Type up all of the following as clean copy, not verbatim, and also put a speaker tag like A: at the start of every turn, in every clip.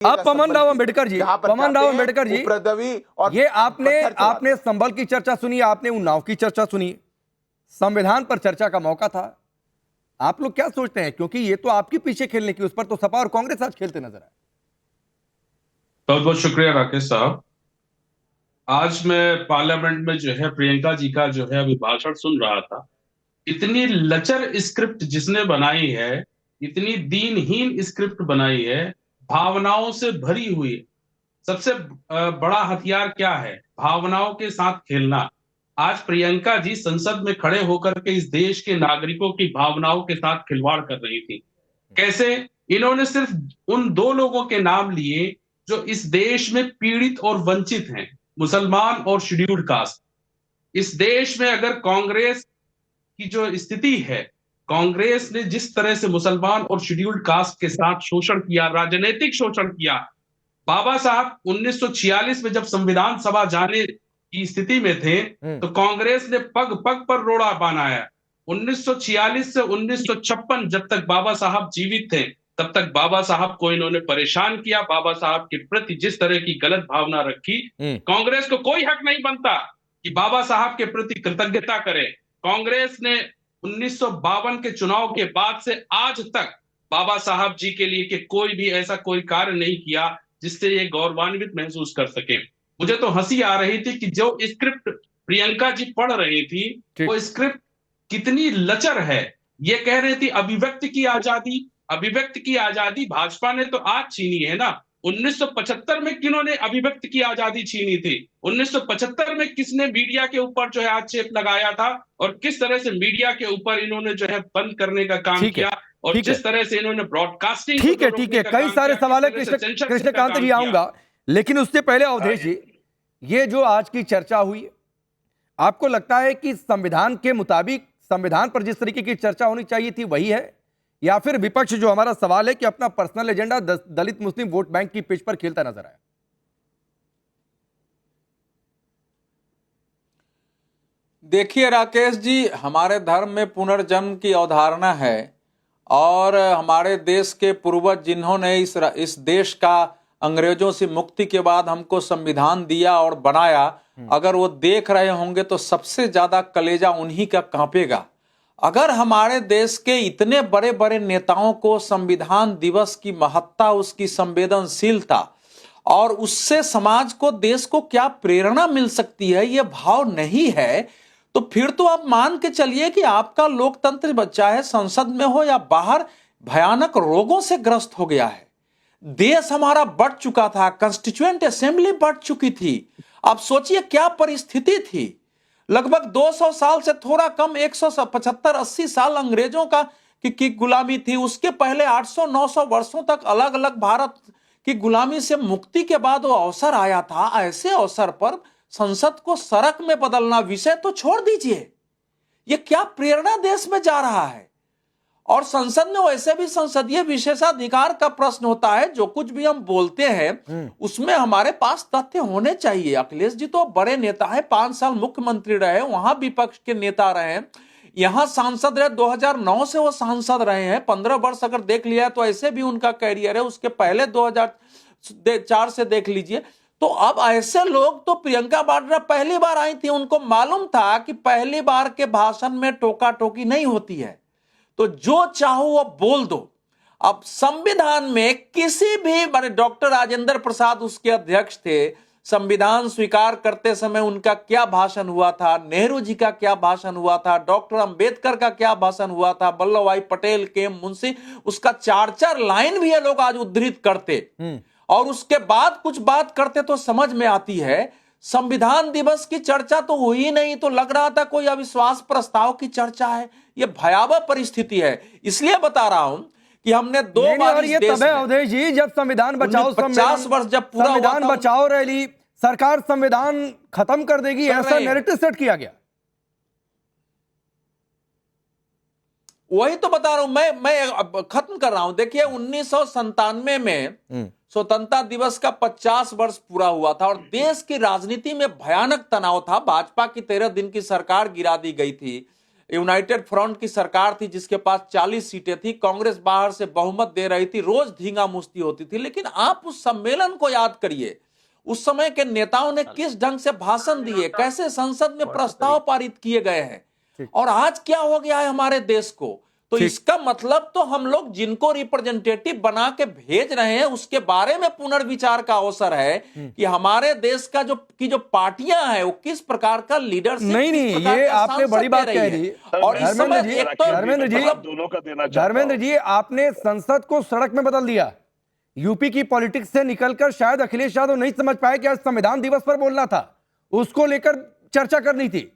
A: अब पवन राव अम्बेडकर जी, पवन राव अम्बेडकर जी,
B: और
A: ये आपने संभल की चर्चा सुनी, आपने उन्नाव की चर्चा सुनी, संविधान पर चर्चा का मौका था। आप लोग क्या सोचते हैं, क्योंकि ये तो आपके पीछे खेलने की, उस पर तो सपा और कांग्रेस आज खेलते नजर आए।
C: बहुत बहुत शुक्रिया राकेश साहब। आज मैं पार्लियामेंट में जो है प्रियंका जी का जो है अभिभाषण सुन रहा था। इतनी लचर स्क्रिप्ट जिसने बनाई है, इतनी दीनहीन स्क्रिप्ट बनाई है, भावनाओं से भरी हुई। सबसे बड़ा हथियार क्या है? भावनाओं के साथ खेलना। आज प्रियंका जी संसद में खड़े होकर के इस देश के नागरिकों की भावनाओं के साथ खिलवाड़ कर रही थी। कैसे? इन्होंने सिर्फ उन दो लोगों के नाम लिए जो इस देश में पीड़ित और वंचित हैं, मुसलमान और शेड्यूल्ड कास्ट। इस देश में अगर कांग्रेस की जो स्थिति है, कांग्रेस ने जिस तरह से मुसलमान और शेड्यूल्ड कास्ट के साथ शोषण किया, राजनीतिक शोषण किया। बाबा साहब 1946 में जब संविधान सभा जाने की स्थिति में थे, तो कांग्रेस ने पग पग पर रोड़ा बनाया। 1946 से 1956 जब तक बाबा साहब जीवित थे, तब तक बाबा साहब को इन्होंने परेशान किया। बाबा साहब के प्रति जिस तरह की गलत भावना रखी, कांग्रेस को कोई हक नहीं बनता कि बाबा साहब के प्रति कृतज्ञता करे। कांग्रेस ने 1952 के चुनाव के बाद से आज तक बाबा साहब जी के लिए कि कोई भी ऐसा कोई कार्य नहीं किया जिससे ये गौरवान्वित महसूस कर सके। मुझे तो हंसी आ रही थी कि जो स्क्रिप्ट प्रियंका जी पढ़ रही थी, वो स्क्रिप्ट कितनी लचर है। ये कह रही थी अभिव्यक्ति की आजादी, अभिव्यक्ति की आजादी भाजपा ने तो आज छीनी है ना। 1975 में किन्होंने अभिव्यक्ति की आजादी छीनी थी? 1975 में किसने मीडिया के ऊपर जो है आक्षेप लगाया था, और किस तरह से मीडिया के ऊपर इन्होंने जो है बंद करने का काम किया, और जिस तरह से इन्होंने ब्रॉडकास्टिंग।
A: ठीक है, कई सारे सवाल है कृष्णकांत जी, आऊंगा, लेकिन उससे पहले अवधेश जी, ये जो आज की चर्चा हुई, आपको लगता है कि संविधान के मुताबिक, संविधान पर जिस तरीके की चर्चा होनी चाहिए थी वही है, या फिर विपक्ष जो हमारा सवाल है कि अपना पर्सनल एजेंडा दलित मुस्लिम वोट बैंक की पिच पर खेलता नजर आया?
D: देखिए राकेश जी, हमारे धर्म में पुनर्जन्म की अवधारणा है, और हमारे देश के पूर्वज जिन्होंने इस देश का अंग्रेजों से मुक्ति के बाद हमको संविधान दिया और बनाया, अगर वो देख रहे होंगे तो सबसे ज्यादा कलेजा उन्हीं का कांपेगा। अगर हमारे देश के इतने बड़े बड़े नेताओं को संविधान दिवस की महत्ता, उसकी संवेदनशीलता और उससे समाज को, देश को क्या प्रेरणा मिल सकती है, ये भाव नहीं है, तो फिर तो आप मान के चलिए कि आपका लोकतंत्र, चाहे संसद में हो या बाहर, भयानक रोगों से ग्रस्त हो गया है। देश हमारा बढ़ चुका था, कंस्टिट्यूएंट असेंबली बढ़ चुकी थी। आप सोचिए क्या परिस्थिति थी। लगभग 200 साल से थोड़ा कम, 175-80 साल अंग्रेजों की गुलामी थी। उसके पहले 800-900 वर्षों तक अलग अलग भारत की गुलामी से मुक्ति के बाद वो अवसर आया था। ऐसे अवसर पर संसद को सड़क में बदलना, विषय तो छोड़ दीजिए, ये क्या प्रेरणा देश में जा रहा है। और संसद में वैसे भी संसदीय विशेषाधिकार का प्रश्न होता है। जो कुछ भी हम बोलते हैं उसमें हमारे पास तथ्य होने चाहिए। अखिलेश जी तो बड़े नेता है, 5 साल मुख्यमंत्री रहे, वहां विपक्ष के नेता रहे, यहां सांसद रहे, 2009 से वो सांसद रहे हैं, 15 वर्ष अगर देख लिया तो ऐसे भी उनका कैरियर है। उसके पहले 2004 से देख लीजिए। तो अब ऐसे लोग, तो प्रियंका वाड्रा पहली बार आई थी, उनको मालूम था कि पहली बार के भाषण में टोका टोकी नहीं होती है, तो जो चाहो वो बोल दो। अब संविधान में किसी भी, डॉक्टर राजेंद्र प्रसाद उसके अध्यक्ष थे, संविधान स्वीकार करते समय उनका क्या भाषण हुआ था, नेहरू जी का क्या भाषण हुआ था, डॉक्टर अंबेडकर का क्या भाषण हुआ था, वल्लभ भाई पटेल के, मुंशी, उसका 4-4 लाइन भी ये लोग आज उद्धृत करते, और उसके बाद कुछ बात करते तो समझ में आती है। संविधान दिवस की चर्चा तो हुई नहीं, तो लग रहा था कोई अविश्वास प्रस्ताव की चर्चा है। यह भयावह परिस्थिति है। इसलिए बता रहा हूं कि हमने 2 बार
A: ये तब है अवधेश जी, जब संविधान बचाओ,
D: 50 वर्ष जब पूरा
A: संविधान बचाओ रैली, सरकार संविधान खत्म कर देगी, ऐसा नैरेटिव सेट किया गया।
D: वही तो बता रहा हूं मैं खत्म कर रहा हूं। देखिए 1997 में स्वतंत्रता दिवस का 50 वर्ष पूरा हुआ था, और देश की राजनीति में भयानक तनाव था। भाजपा की 13 दिन की सरकार गिरा दी गई थी। यूनाइटेड फ्रंट की सरकार थी जिसके पास 40 सीटें थी, कांग्रेस बाहर से बहुमत दे रही थी, रोज धींगा मुश्ती होती थी। लेकिन आप उस सम्मेलन को याद करिए, उस समय के नेताओं ने किस ढंग से भाषण दिए, कैसे संसद में प्रस्ताव पारित किए गए हैं, और आज क्या हो गया है हमारे देश को। तो इसका मतलब तो हम लोग जिनको रिप्रेजेंटेटिव बना के भेज रहे हैं उसके बारे में पुनर्विचार का अवसर है कि हमारे देश का जो पार्टियां हैं वो किस प्रकार का लीडरशिप,
A: नहीं ये आपने बड़ी बात कह दी।
D: और इस समय
A: धर्मेंद्र जी आपने संसद को सड़क में बदल दिया। यूपी की पॉलिटिक्स से निकलकर शायद अखिलेश यादव नहीं समझ पाए कि आज संविधान दिवस पर बोलना था, उसको लेकर चर्चा करनी थी।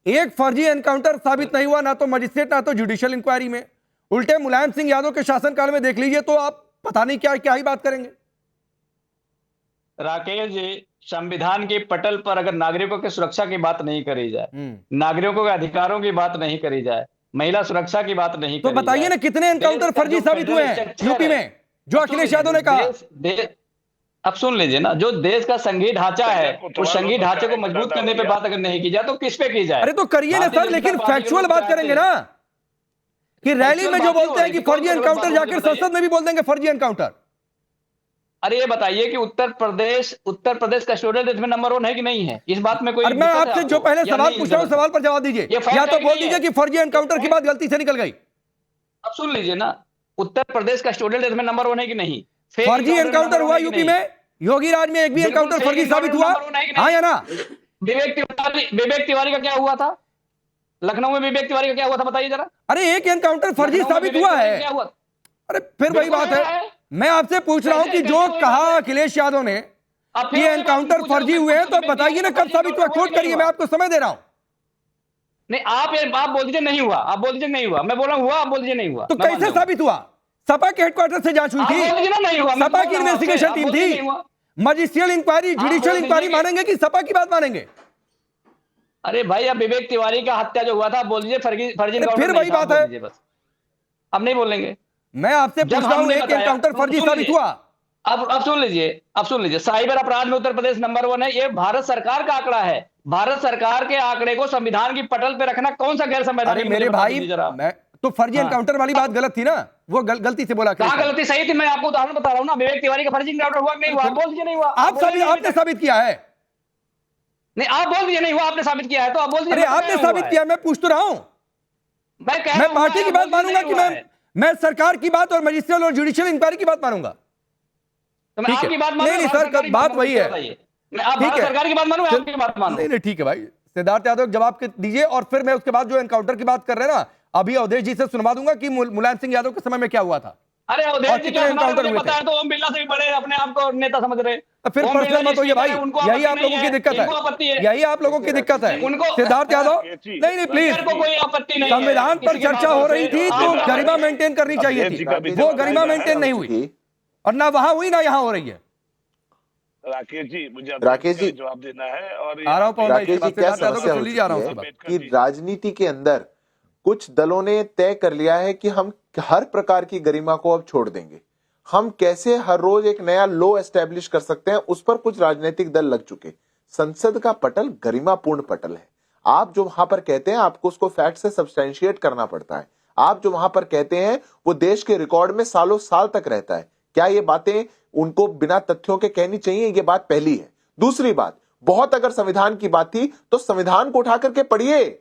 A: एक फर्जी एनकाउंटर साबित नहीं हुआ, ना तो मजिस्ट्रेट ना तो जुडिशियल इंक्वायरी में। उल्टे मुलायम सिंह यादव के शासनकाल में देख लीजिए तो आप पता नहीं क्या ही बात करेंगे।
B: राकेश जी, संविधान के पटल पर अगर नागरिकों की सुरक्षा की बात नहीं करी जाए, नागरिकों के अधिकारों की बात नहीं करी जाए, महिला सुरक्षा की बात नहीं
A: तो बताइए ना कितने एनकाउंटर फर्जी साबित हुए हैं यूपी में जो अखिलेश यादव ने कहा।
B: अब सुन लीजिए ना, जो देश का संघीय ढांचा है उस संघीय ढांचे को मजबूत करने पे बात अगर नहीं की जाए तो किस पे की जाए?
A: अरे तो करिए ना सर, लेकिन फैक्चुअल बात करेंगे ना कि रैली में जो बोलते हैं कि फर्जी एनकाउंटर जाकर संसद में भी बोल देंगे फर्जी एनकाउंटर।
B: अरे ये बताइए कि उत्तर प्रदेश कस्टोडियल डेथ में नंबर 1 है कि नहीं है? इस बात में कोई
A: मैं आपसे जो पहले सवाल पूछ रहा हूं सवाल पर जवाब दीजिए, या तो बोल दीजिए कि फर्जी एनकाउंटर की बात गलती से निकल गई।
B: अब सुन लीजिए ना, उत्तर प्रदेश कस्टोडियल डेथ में नंबर 1 है कि नहीं?
A: फर्जी एनकाउंटर हुआ यूपी में, योगी राज में एक भी एनकाउंटर फर्जी साबित हुआ, हाँ या ना?
B: विवेक तिवारी का क्या हुआ था? लखनऊ में विवेक तिवारी का क्या हुआ था बताइए जरा।
A: अरे एक एनकाउंटर फर्जी साबित हुआ है। अरे फिर वही बात है, मैं आपसे पूछ रहा हूं कि जो कहा अखिलेश यादव ने कि एनकाउंटर फर्जी हुए हैं, तो बताइए ना कब साबित हुआ, कोट करिए, मैं आपको समय दे रहा हूं।
B: नहीं आप बोल दीजिए नहीं हुआ, आप बोल दीजिए नहीं हुआ, मैं बोल रहा हूं हुआ, आप बोल दीजिए नहीं हुआ।
A: तो कैसे साबित हुआ? सपा के हेडक्वार्टर से जांच हुई थी, सपा की इन्वेस्टिगेशन टीम थी, मजिस्ट्रियल इंक्वायरी जुडिशियल इंक्वायरी मानेंगे कि सपा की बात मानेंगे?
B: अरे भाई, अब विवेक तिवारी का हत्या जो हुआ था बोल दीजिए फर्जी।
A: फिर वही बात है,
B: अब नहीं बोलेंगे।
A: मैं आपसे पूछ रहा हूं एक एनकाउंटर फर्जी साबित हुआ।
B: अब सुन लीजिए, साइबर अपराध में उत्तर प्रदेश नंबर 1 है। ये भारत सरकार का आंकड़ा है। भारत सरकार के आंकड़े को संविधान की पटल पे रखना कौन सा गैर संवैधानिक?
A: मेरे भाई, मैं तो फर्जी एनकाउंटर वाली बात गलत थी ना, वो गलती से बोला।
B: कहां गलती? सही थी, मैं आपको उदाहरण बता रहा हूं ना। विवेक तिवारी का फर्जी एनकाउंटर हुआ नहीं हुआ? आप बोल दीजिए नहीं हुआ।
A: आपने साबित किया है।
B: नहीं, आप बोल दीजिए नहीं हुआ, आपने साबित किया है तो आप बोल दीजिए।
A: अरे आपने साबित किया, मैं पूछ तो रहा हूं। मैं पार्टी की बात मानूंगा कि मैं सरकार की बात और मजिस्ट्रियल और जुडिशियल इंक्वायरी की बात मानूंगा?
B: तो मैं आपकी बात मानूं?
A: नहीं सर, बात वही है।
B: ठीक है, सरकार की बात मानूं, आपकी बात मानूं?
A: नहीं ठीक है भाई, सिद्धार्थ यादव जवाब दीजिए, और फिर मैं उसके बाद जो एनकाउंटर की बात कर रहे हैं ना, अभी अवधेश जी से सुनवा दूंगा कि मुलायम सिंह यादव के समय में क्या हुआ था।
B: अरे अवधेश जी,
A: एनकाउंटर हुए
B: पता है तो ओम बिरला से भी बड़े अपने आप को नेता समझ रहे।
A: फिर पर्सनल मत होइए भाई, यही आप लोगों की दिक्कत है, यही आप लोगों की दिक्कत है। सिद्धार्थ यादव, नहीं प्लीज,
B: कोई आपत्ति नहीं।
A: संविधान पर चर्चा हो रही थी तो गरिमा मेंटेन करनी चाहिए थी, वो गरिमा मेंटेन नहीं हुई, और ना वहां हुई ना यहाँ हो रही है।
E: राकेश जी
F: जवाब देना है। और
A: आ रहा हूं
E: राकेश जी, क्या समस्या हो चुकी है कि राजनीति के अंदर कुछ दलों ने तय कर लिया है कि हम हर प्रकार की गरिमा को अब छोड़ देंगे। हम कैसे हर रोज एक नया लो एस्टेब्लिश कर सकते हैं, उस पर कुछ राजनीतिक दल लग चुके। संसद का पटल गरिमापूर्ण पटल है। आप जो वहां पर कहते हैं आपको उसको फैक्ट से सब्सटेंशिएट करना पड़ता है। आप जो वहां पर कहते हैं वो देश के रिकॉर्ड में सालों साल तक रहता है। क्या ये बातें उनको बिना तथ्यों के कहनी चाहिए? ये बात पहली है। दूसरी बात, बहुत अगर संविधान की बात थी तो संविधान को उठा करके पढ़िए।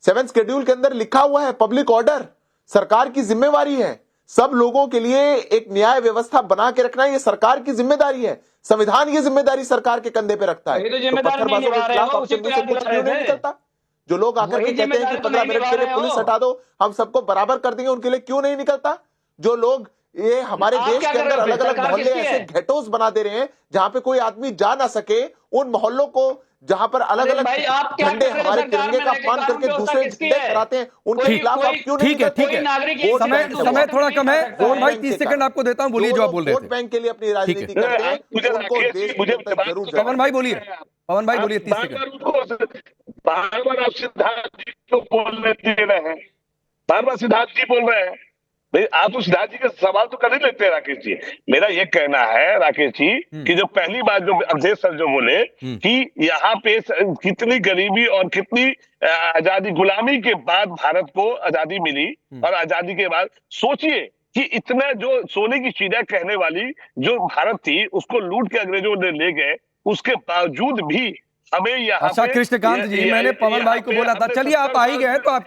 E: 7th शेड्यूल के अंदर लिखा हुआ है पब्लिक ऑर्डर सरकार की जिम्मेवारी है। सब लोगों के लिए एक न्याय व्यवस्था बना के रखना ये सरकार की जिम्मेदारी है। संविधान ये जिम्मेदारी सरकार के कंधे पे रखता है। तो पत्थरबाजों के खिलाफ आपसे कुछ क्यों नहीं निकलता? जो लोग आकर के कहते हैं कि 15 मिनट के लिए पुलिस हटा दो, हम सबको बराबर कर देंगे, उनके लिए क्यों नहीं निकलता? जो लोग ये हमारे देश के अंदर अलग अलग मोहल्ले ऐसे घेटोस बना दे रहे हैं जहां पे कोई आदमी जा ना सके, उन मोहल्लों को जहां पर अलग अलग झंडे हमारे तिरंगे का अपमान करके दूसरे झंडे फहराते हैं, उनके खिलाफ आप क्यों नहीं?
A: ठीक है, समय थोड़ा कम है। और भाई 30 सेकंड आपको देता हूं, बोलिए जो आप बोल रहे थे।
E: वोट बैंक के लिए अपनी राजनीति करते हैं, उनको देश जरूर।
A: पवन भाई बोलिए, 30 सेकंड।
F: बार बार आप सिद्धार्थ जी को बोलने दे रहे हैं, बार बार सिद्धार्थ जी बोल रहे हैं। भाई आप उस राज्य के सवाल तो कर ही लेते हैं राकेश जी। मेरा ये कहना है राकेश जी कि जो पहली बात जो अवधेश सर जो बोले कि यहाँ पे कितनी गरीबी और कितनी आजादी, गुलामी के बाद भारत को आजादी मिली, और आजादी के बाद सोचिए कि इतना जो सोने की चिड़िया कहने वाली जो भारत थी उसको लूट के अंग्रेजों ने ले गए, उसके बावजूद भी हमें यहाँ
A: अच्छा कृष्णकांत जी, मैंने पवन भाई को बोला था, चलिए आप आ ही गए तो आप